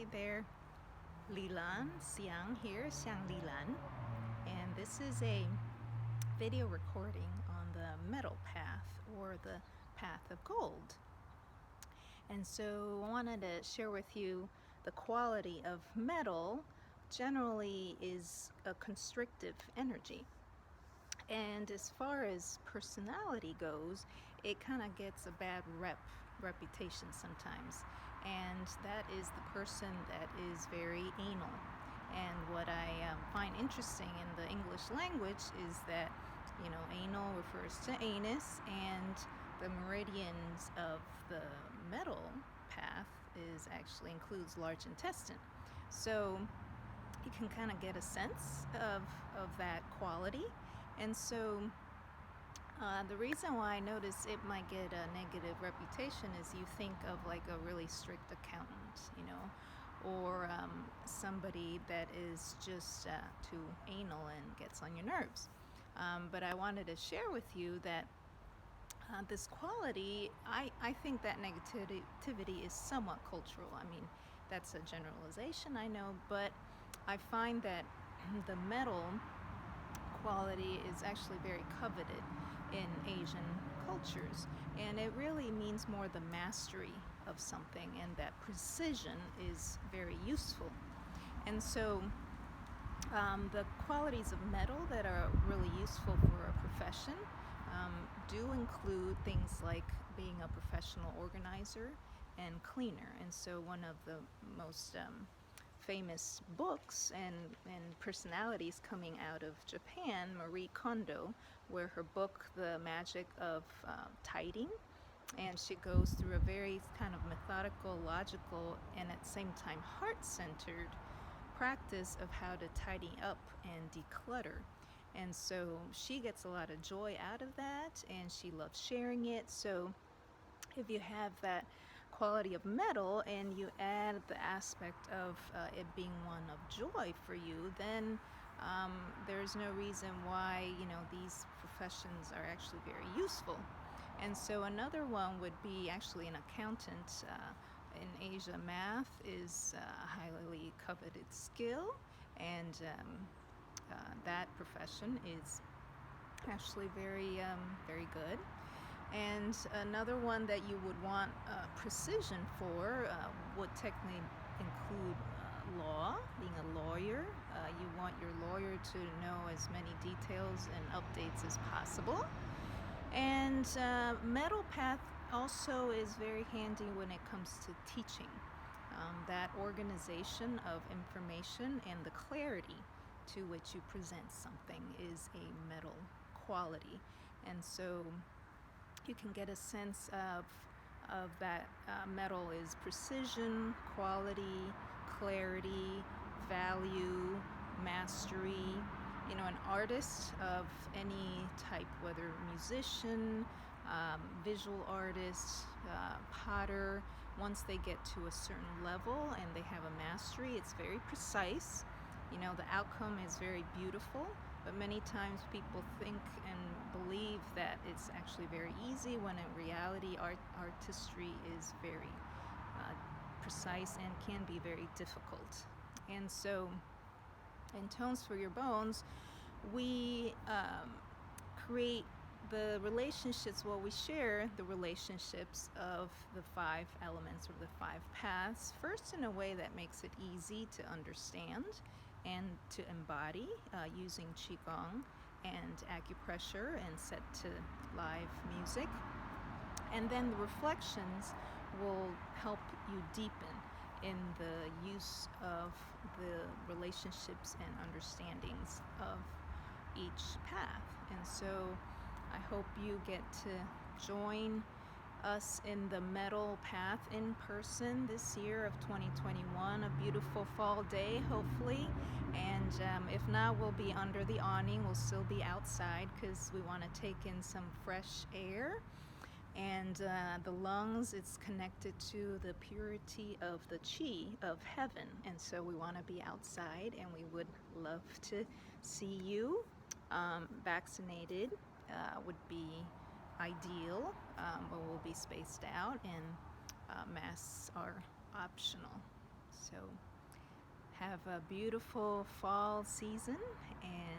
Hi there, Li-Lan Hsiang here, Hsiang Li-Lan, and this is a video recording on the metal path or the path of gold. And so I wanted to share with you the quality of metal generally is a constrictive energy. And as far as personality goes, it kind of gets a bad reputation sometimes. And that is the person that is very anal. And what I find interesting in the English language is that, anal refers to anus, and the meridians of the metal path actually includes large intestine. So you can kind of get a sense of that quality. And so the reason why I notice it might get a negative reputation is you think of like a really strict accountant, or somebody that is just too anal and gets on your nerves. But I wanted to share with you that this quality, I think that negativity is somewhat cultural. I mean, that's a generalization, I know, but I find that the metal quality is actually very coveted in Asian cultures, and it really means more the mastery of something, and that precision is very useful. And so the qualities of metal that are really useful for a profession do include things like being a professional organizer and cleaner. And so one of the most famous books and personalities coming out of Japan, Marie Kondo, where her book, The Magic of Tidying, and she goes through a very kind of methodical, logical, and at the same time heart-centered practice of how to tidy up and declutter. And so she gets a lot of joy out of that, and she loves sharing it. So if you have that quality of metal and you add the aspect of it being one of joy for you, then there's no reason why these professions are actually very useful. And so another one would be actually an accountant. In Asia, math is a highly coveted skill, and that profession is actually very good. And another one that you would want precision for would technically include law, being a lawyer. You want your lawyer to know as many details and updates as possible. And metal path also is very handy when it comes to teaching. That organization of information and the clarity to which you present something is a metal quality. And so you can get a sense of that metal is precision, quality, clarity, value, mastery. An artist of any type, whether musician, visual artist, potter, once they get to a certain level and they have a mastery, it's very precise. The outcome is very beautiful, but many times people think and believe that it's actually very easy, when in reality artistry is very precise and can be very difficult. And so in Tones for Your Bones, we create the relationships, we share the relationships of the 5 elements or the 5 paths, first in a way that makes it easy to understand and to embody using Qigong and acupressure and set to live music. And then the reflections will help you deepen in the use of the relationships and understandings of each path. And so I hope you get to join us in the metal path in person this year of 2021, a beautiful fall day, hopefully. And if not, we'll be under the awning. We'll still be outside because we want to take in some fresh air. And the lungs, it's connected to the purity of the qi of heaven. And so we want to be outside, and we would love to see you. Vaccinated would be ideal, but we'll be spaced out, and masks are optional. So have a beautiful fall season, and